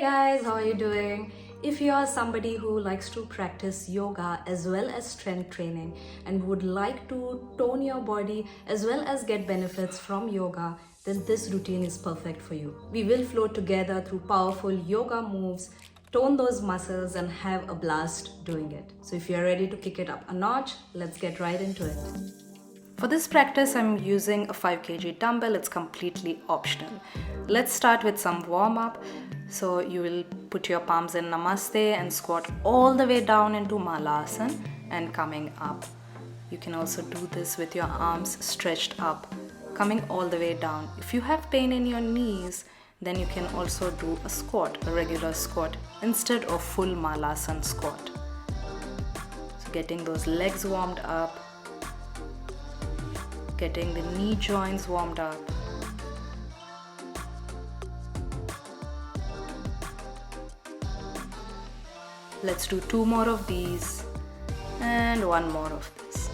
Guys, how are you doing? If you are somebody who likes to practice yoga as well as strength training and would like to tone your body as well as get benefits from yoga, then this routine is perfect for you. We will flow together through powerful yoga moves, tone those muscles and have a blast doing it. So if you're ready to kick it up a notch, let's get right into it. For this practice, I'm using a 5 kg dumbbell. It's completely optional. Let's start with some warm-up. So you will put your palms in Namaste and squat all the way down into Malasana and coming up. You can also do this with your arms stretched up, coming all the way down. If you have pain in your knees, then you can also do a squat, a regular squat, instead of full Malasana squat. So getting those legs warmed up, getting the knee joints warmed up. Let's do 2 more of these and 1 more of this.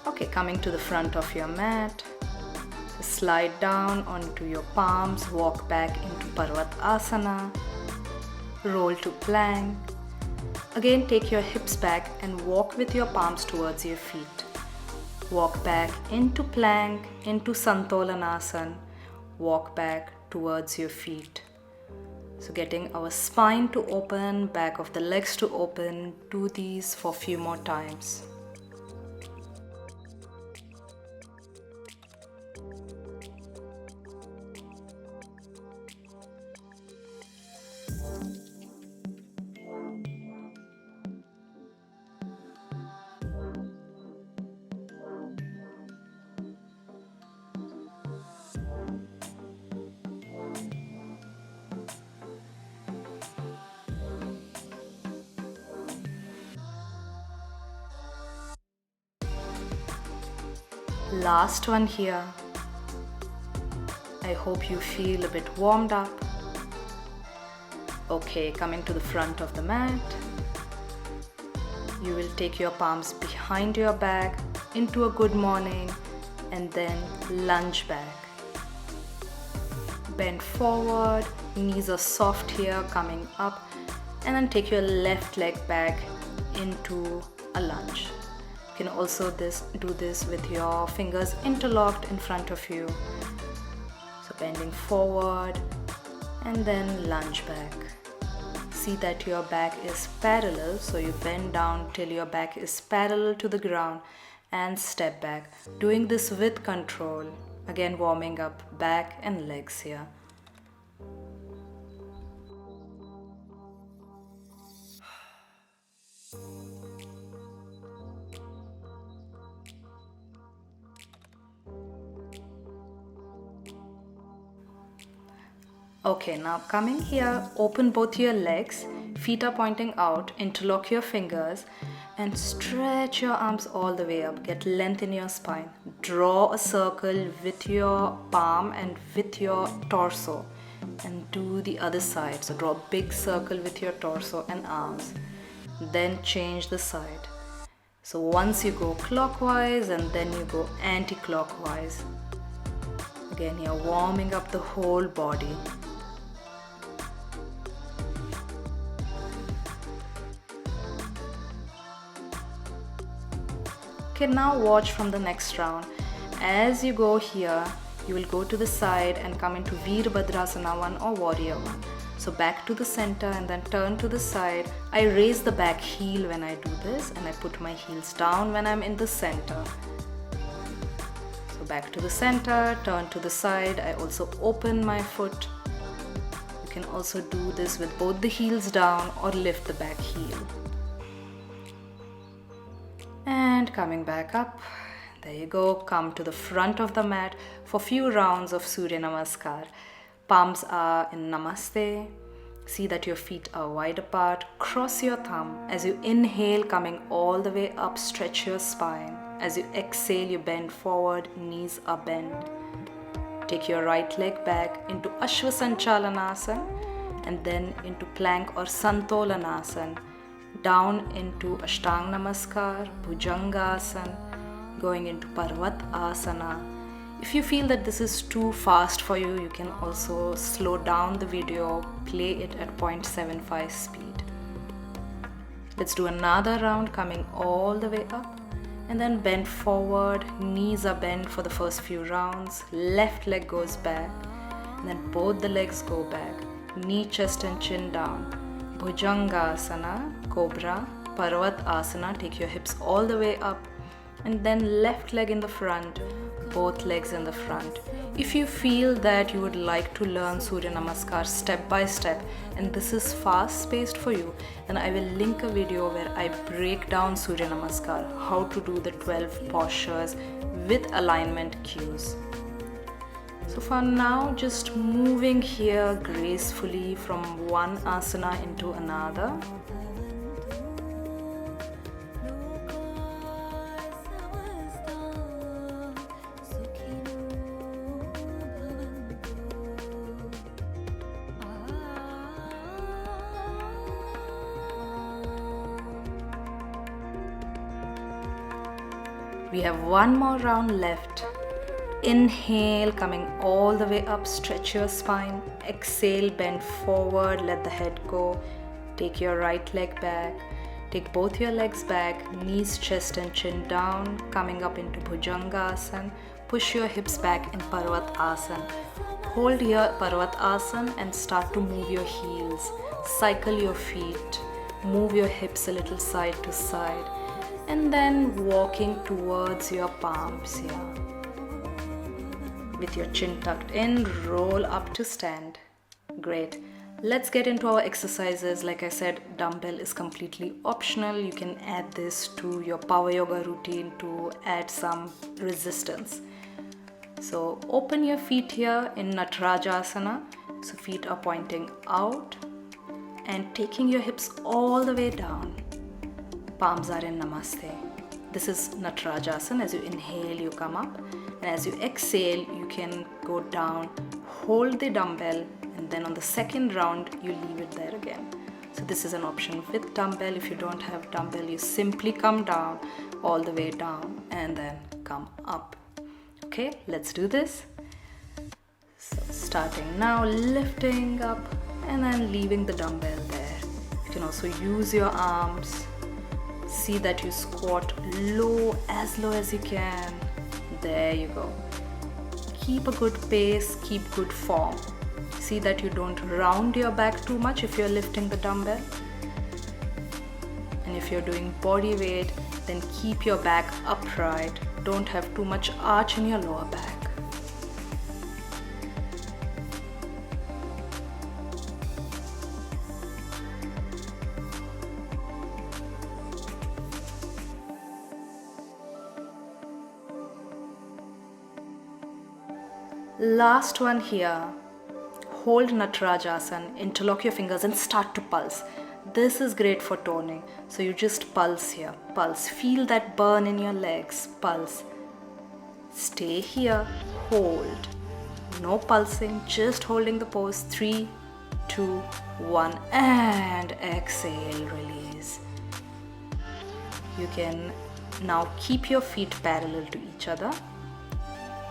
Okay, coming to the front of your mat, slide down onto your palms, walk back into Parvatasana, roll to plank. Again, take your hips back and walk with your palms towards your feet. Walk back into plank, into Santolanasana. Walk back towards your feet. So getting our spine to open, back of the legs to open. Do these for a few more times. Last one here. I hope you feel a bit warmed up. Okay, coming to the front of the mat. You will take your palms behind your back into a good morning and then lunge back. Bend forward, knees are soft here, coming up, and then take your left leg back into a lunge. You can also do this with your fingers interlocked in front of you. So bending forward and then lunge back. See that your back is parallel, so you bend down till your back is parallel to the ground and step back. Doing this with control. Again, warming up back and legs here. Okay, now coming here, open both your legs, feet are pointing out, interlock your fingers and stretch your arms all the way up. Get length in your spine. Draw a circle with your palm and with your torso and do the other side. So draw a big circle with your torso and arms. Then change the side. So once you go clockwise and then you go anti-clockwise. Again, you're warming up the whole body. Okay, now watch from the next round. As you go here, you will go to the side and come into Veerabhadrasana 1 or Warrior 1. So back to the center and then turn to the side. I raise the back heel when I do this and I put my heels down when I'm in the center. So back to the center, turn to the side. I also open my foot. You can also do this with both the heels down or lift the back heel. And coming back up, there you go. Come to the front of the mat for few rounds of Surya Namaskar. Palms are in Namaste. See that your feet are wide apart. Cross your thumb. As you inhale, coming all the way up, stretch your spine. As you exhale, you bend forward, knees are bent. Take your right leg back into Ashvasanchalanasana and then into plank or Santolanasana. Down into Ashtang Namaskar, Bhujangasana, going into Parvatasana. If you feel that this is too fast for you, you can also slow down the video, play it at 0.75 speed. Let's do another round, coming all the way up, and then bend forward. Knees are bent for the first few rounds. Left leg goes back, and then both the legs go back. Knee, chest and chin down. Bhujangasana, Cobra, Parvat Asana. Take your hips all the way up, and then left leg in the front, both legs in the front. If you feel that you would like to learn Surya Namaskar step by step and this is fast paced for you, then I will link a video where I break down Surya Namaskar, how to do the 12 postures with alignment cues. So for now, just moving here gracefully from one asana into another. We have one more round left. Inhale, coming all the way up, stretch your spine. Exhale, bend forward, let the head go. Take your right leg back. Take both your legs back, knees, chest and chin down, coming up into Bhujangasana. Push your hips back in Parvat Asana. Hold here Parvat Asana and start to move your heels. Cycle your feet. Move your hips a little side to side. And then walking towards your palms here. With your chin tucked in, roll up to stand. Great. Let's get into our exercises. Like I said, dumbbell is completely optional. You can add this to your power yoga routine to add some resistance. So open your feet here in Natarajasana. So feet are pointing out and taking your hips all the way down. Palms are in Namaste. This is Natarajasana. As you inhale, you come up, and as you exhale, you can go down, hold the dumbbell, and then on the second round, you leave it there again. So this is an option with dumbbell. If you don't have dumbbell, you simply come down, all the way down, and then come up. Okay, let's do this. So starting now, lifting up, and then leaving the dumbbell there. You can also use your arms. See that you squat low as you can. There you go. Keep a good pace, keep good form. See that you don't round your back too much if you're lifting the dumbbell. And if you're doing body weight, then keep your back upright. Don't have too much arch in your lower back. Last one here. Hold Natarajasana, interlock your fingers and start to pulse. This is great for toning. So you just pulse here. Pulse. Feel that burn in your legs. Pulse. Stay here. Hold. No pulsing, just holding the pose. 3, 2, 1 and exhale, release. You can now keep your feet parallel to each other.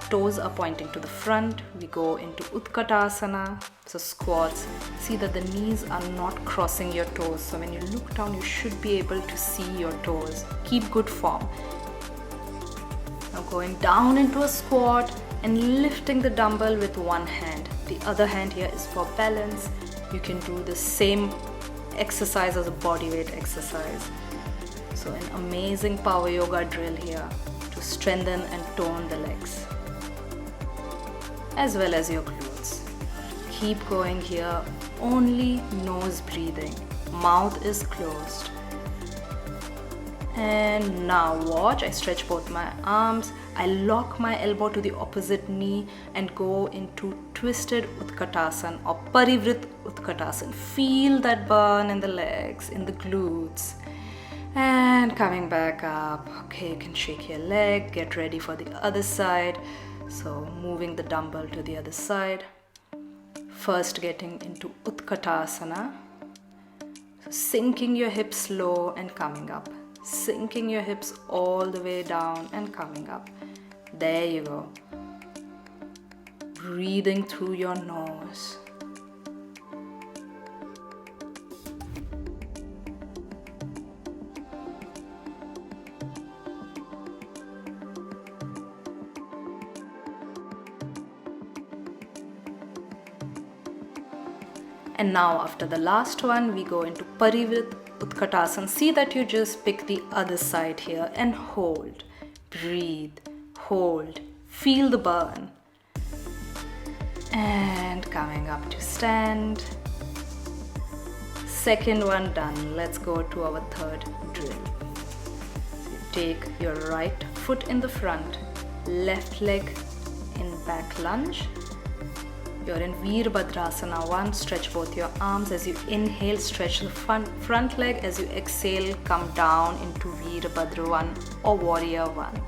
Toes are pointing to the front. We go into Utkatasana, so squats. See that the knees are not crossing your toes. So when you look down, you should be able to see your toes. Keep good form. Now going down into a squat and lifting the dumbbell with one hand. The other hand here is for balance. You can do the same exercise as a body weight exercise. So an amazing power yoga drill here to strengthen and tone the legs, as well as your glutes. Keep going here, only nose breathing, mouth is closed. And now watch, I stretch both my arms, I lock my elbow to the opposite knee and go into twisted Utkatasana or Parivrit Utkatasana. Feel that burn in the legs, in the glutes. And coming back up. Okay, you can shake your leg, get ready for the other side. So moving the dumbbell to the other side. First getting into Utkatasana. So sinking your hips low and coming up. Sinking your hips all the way down and coming up. There you go. breathing through your nose. And now after the last one, we go into Parivrtt Utkatasana. See that you just pick the other side here and hold. Breathe, hold, feel the burn. And coming up to stand. Second one done. Let's go to our third drill. So you take your right foot in the front, left leg in back lunge. You're in Virabhadrasana 1. Stretch both your arms. As you inhale, stretch the front leg. As you exhale, come down into Virabhadra 1 or Warrior 1.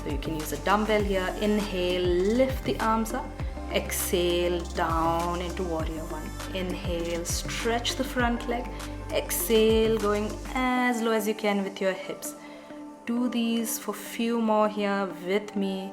So you can use a dumbbell here. Inhale, lift the arms up. Exhale, down into Warrior 1. Inhale, stretch the front leg. Exhale, going as low as you can with your hips. Do these for few more here with me.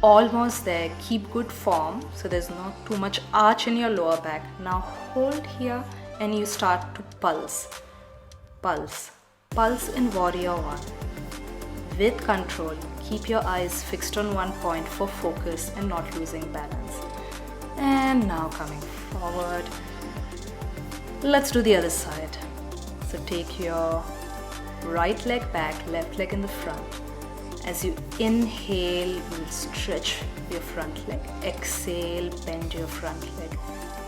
Almost there. Keep good form so there's not too much arch in your lower back. Now hold here and you start to pulse. Pulse. Pulse in Warrior 1. With control, keep your eyes fixed on one point for focus and not losing balance. And now coming forward. Let's do the other side. So take your right leg back, left leg in the front. As you inhale, you will stretch your front leg. Exhale, bend your front leg.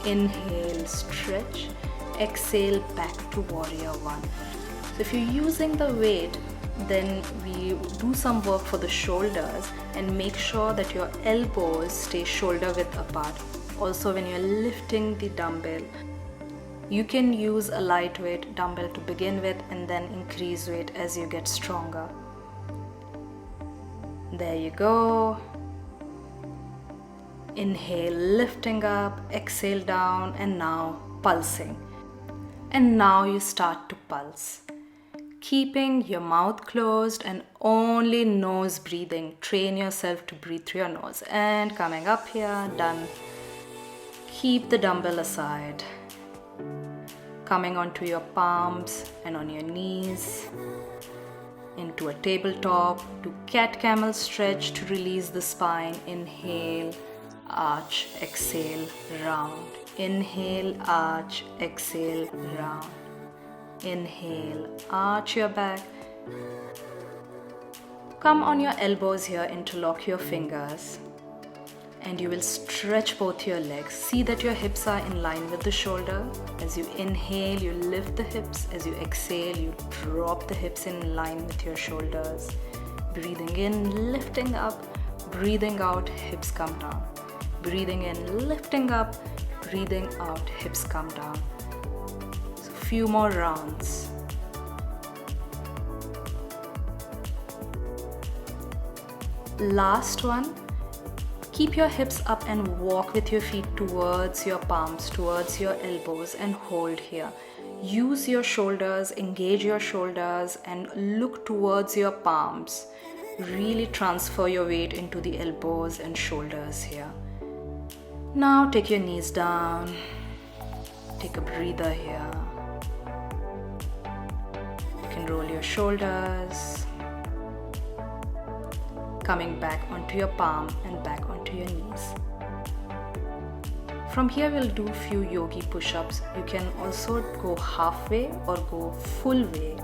Inhale, stretch. Exhale, back to Warrior 1. So if you're using the weight, then we do some work for the shoulders and make sure that your elbows stay shoulder width apart. Also, when you're lifting the dumbbell, you can use a lightweight dumbbell to begin with and then increase weight as you get stronger. There you go. Inhale, lifting up, exhale down, and now pulsing. And now you start to pulse. Keeping your mouth closed and only nose breathing. Train yourself to breathe through your nose. And coming up here, done. Keep the dumbbell aside. Coming onto your palms and on your knees. Into a tabletop, to cat camel stretch to release the spine. Inhale, arch, exhale, round. Inhale, arch, exhale, round. Inhale, arch your back. Come on your elbows here, interlock your fingers. And you will stretch both your legs. See that your hips are in line with the shoulder. As you inhale, you lift the hips. As you exhale, you drop the hips in line with your shoulders. Breathing in, lifting up. Breathing out, hips come down. Breathing in, lifting up. Breathing out, hips come down. So few more rounds. Last one. Keep your hips up and walk with your feet towards your palms, towards your elbows, and hold here. Use your shoulders, engage your shoulders, and look towards your palms. Really transfer your weight into the elbows and shoulders here. Now take your knees down. Take a breather here. You can roll your shoulders. Coming back onto your palm and back onto your knees. From here we'll do a few yogi push-ups. You can also go halfway or go full way.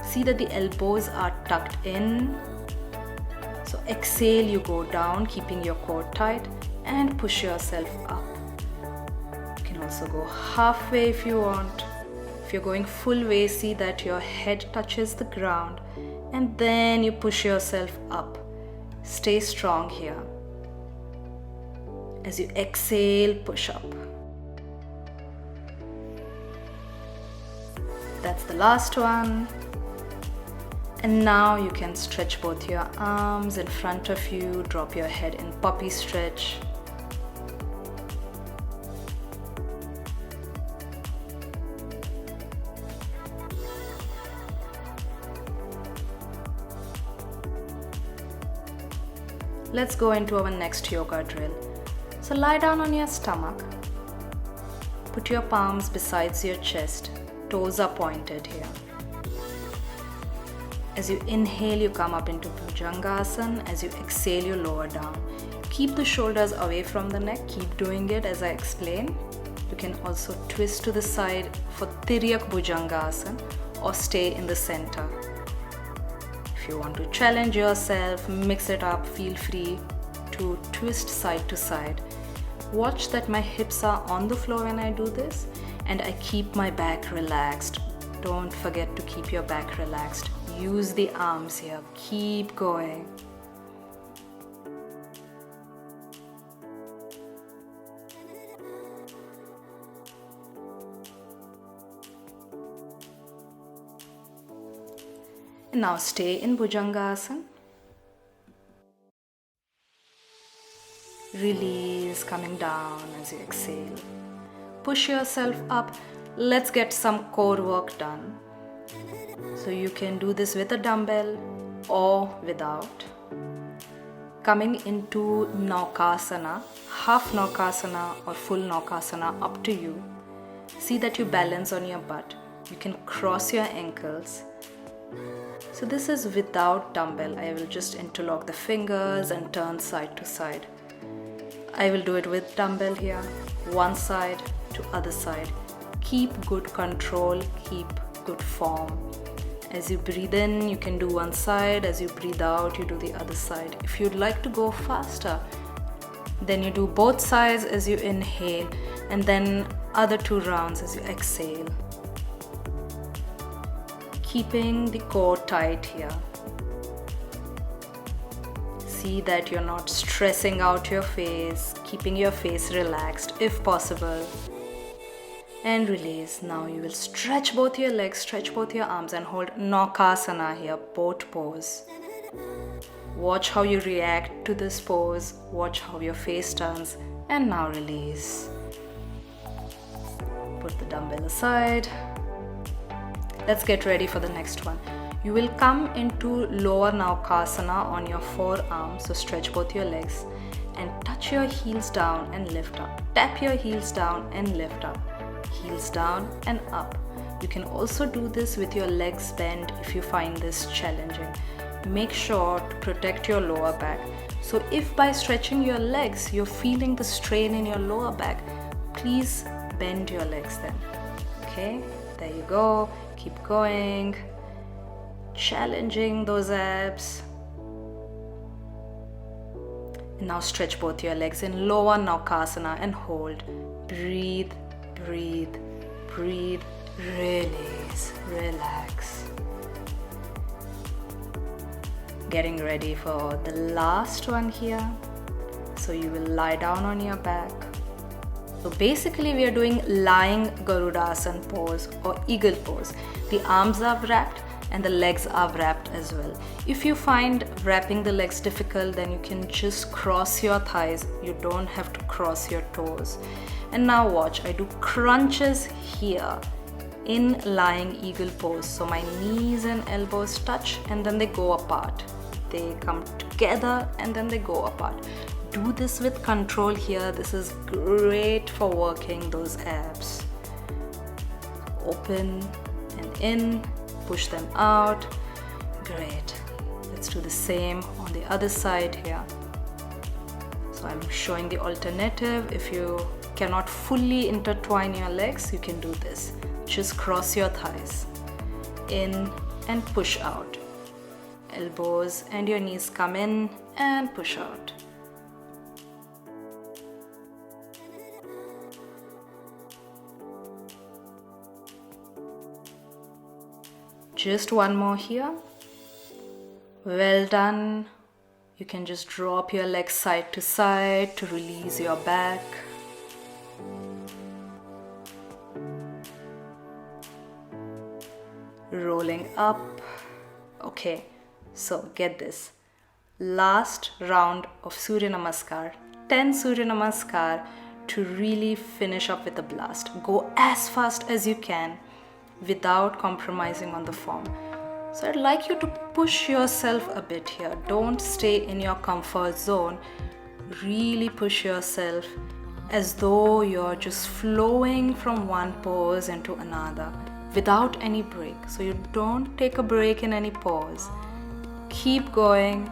See that the elbows are tucked in. So exhale, you go down, keeping your core tight, and push yourself up. You can also go halfway if you want. If you're going full way, see that your head touches the ground. And then you push yourself up. Stay strong here. As you exhale, push up. That's the last one. And now you can stretch both your arms in front of you, drop your head in puppy stretch. Let's go into our next yoga drill. So lie down on your stomach. Put your palms besides your chest. Toes are pointed here. As you inhale, you come up into Bhujangasana. As you exhale, you lower down. Keep the shoulders away from the neck. Keep doing it as I explain. You can also twist to the side for Tiryak Bhujangasana or stay in the center. If you want to challenge yourself, mix it up, feel free to twist side to side. Watch that my hips are on the floor when I do this, and I keep my back relaxed. Don't forget to keep your back relaxed. Use the arms here. Keep going. And now stay in Bhujangasana. Release, coming down as you exhale. Push yourself up. Let's get some core work done. So you can do this with a dumbbell or without. Coming into Naukasana, half Naukasana or full Naukasana, up to you. See that you balance on your butt. You can cross your ankles. So this is without dumbbell. I will just interlock the fingers and turn side to side. I will do it with dumbbell here. One side to other side. Keep good control, keep good form. As you breathe in, you can do one side. As you breathe out, you do the other side. If you'd like to go faster, then you do both sides as you inhale, and then other 2 rounds as you exhale. Keeping the core tight here. See that you're not stressing out your face, keeping your face relaxed if possible. And release. Now you will stretch both your legs, stretch both your arms, and hold Naukasana here, boat pose. Watch how you react to this pose. Watch how your face turns. And now release. Put the dumbbell aside. Let's get ready for the next one. You will come into lower Naukasana on your forearms. So stretch both your legs and touch your heels down and lift up. Tap your heels down and lift up. Heels down and up. You can also do this with your legs bent if you find this challenging. Make sure to protect your lower back. So if by stretching your legs you're feeling the strain in your lower back, please bend your legs then. Okay, there you go. Keep going. Challenging those abs. And now stretch both your legs in lower Naukasana and hold. Breathe. Breathe, breathe, release, relax. Getting ready for the last one here. So you will lie down on your back. So basically we are doing lying Garudasana pose or eagle pose. The arms are wrapped and the legs are wrapped as well. If you find wrapping the legs difficult, then you can just cross your thighs. You don't have to cross your toes. And now watch, I do crunches here in lying eagle pose. So my knees and elbows touch and then they go apart. They come together and then they go apart. Do this with control here. This is great for working those abs. Open and in, push them out. Great. Let's do the same on the other side here. So I'm showing the alternative. If you cannot fully intertwine your legs, you can do this. Just cross your thighs in and push out. Elbows and your knees come in and push out. Just one more here. Well done. You can just drop your legs side to side to release your back. rolling up. Okay, so get this. Last round of Surya Namaskar, 10 Surya Namaskar to really finish up with a blast. Go as fast as you can without compromising on the form. So I'd like you to push yourself a bit here. Don't stay in your comfort zone. Really push yourself as though you're just flowing from one pose into another without any break. So you don't take a break in any pose. Keep going.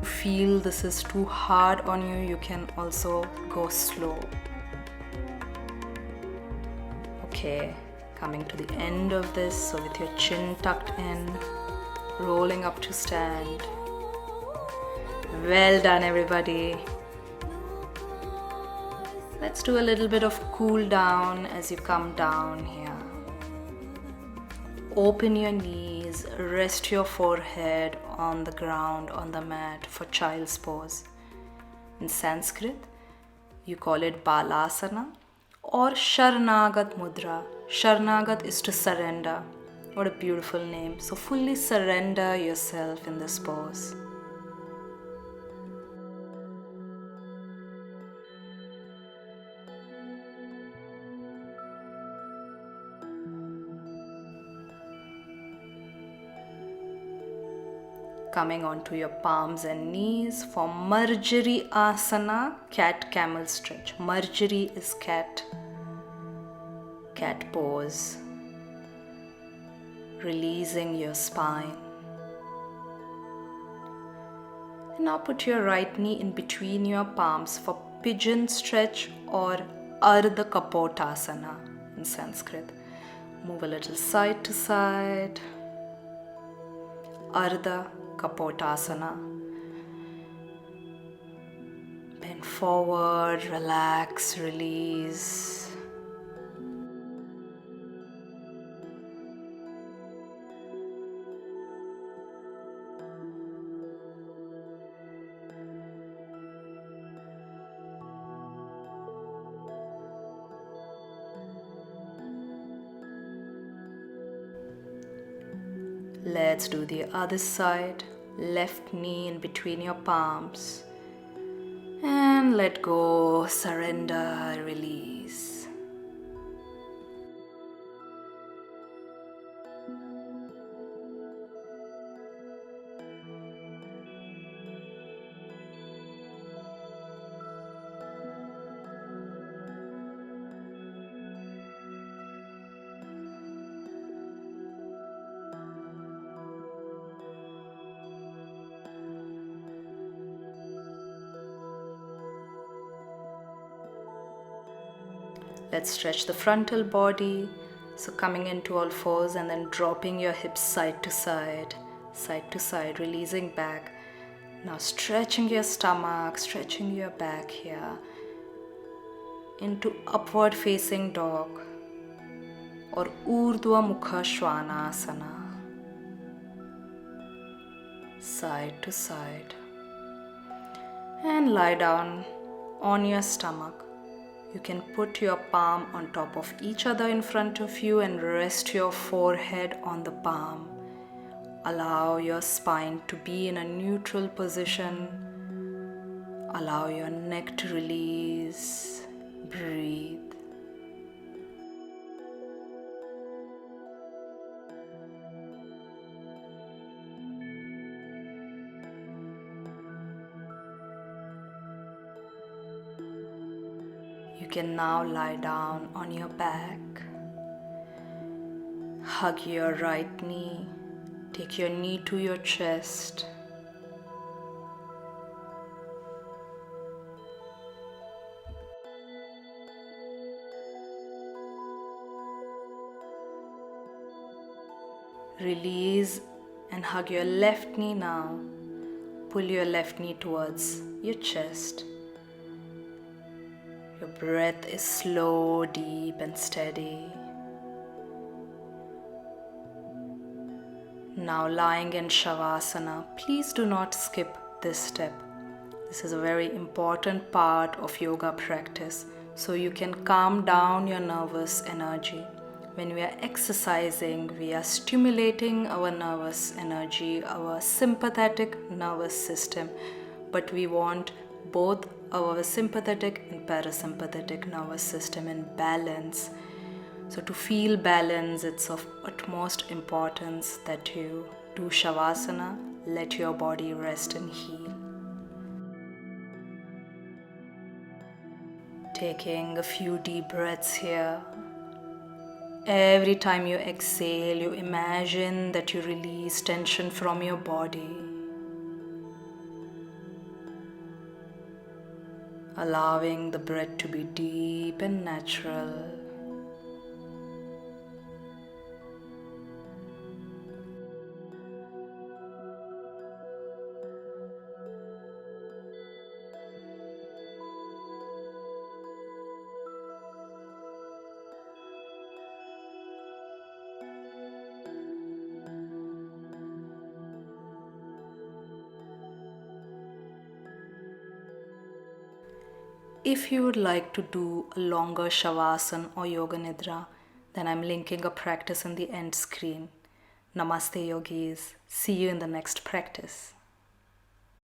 Feel this is too hard on you, you can also go slow. Okay, coming to the end of this, so with your chin tucked in, rolling up to stand. Well done, everybody. Let's do a little bit of cool down as you come down here. Open your knees, rest your forehead on the ground, on the mat for child's pose. In Sanskrit, you call it Balasana or Sharnagat Mudra. Sharnagat is to surrender. What a beautiful name. So fully surrender yourself in this pose. Coming onto your palms and knees for Marjari Asana, cat camel stretch. Marjari is cat pose. Releasing your spine. And now put your right knee in between your palms for pigeon stretch or Ardha Kapotasana in Sanskrit. Move a little side to side. Ardha Kapotasana. Bend forward, relax, release. Let's do the other side. Left knee in between your palms. And let go, surrender, release. Let's stretch the frontal body. So coming into all fours and then dropping your hips side to side, releasing back. Now stretching your stomach, stretching your back here into upward facing dog or Urdhva Mukha Svanasana. Side to side. And lie down on your stomach. You can put your palm on top of each other in front of you and rest your forehead on the palm. Allow your spine to be in a neutral position. Allow your neck to release. Breathe. You can now lie down on your back. Hug your right knee. Take your knee to your chest. Release and hug your left knee now. Pull your left knee towards your chest. Your breath is slow, deep, and steady. Now lying in Shavasana, please do not skip this step. This is a very important part of yoga practice, so you can calm down your nervous energy. When we are exercising, we are stimulating our nervous energy, our sympathetic nervous system, but we want both our sympathetic and parasympathetic nervous system in balance. So to feel balance, it's of utmost importance that you do Shavasana, let your body rest and heal. Taking a few deep breaths here. Every time you exhale, you imagine that you release tension from your body. Allowing the breath to be deep and natural. If you would like to do a longer Shavasana or Yoga Nidra, then I'm linking a practice in the end screen. Namaste yogis. See you in the next practice.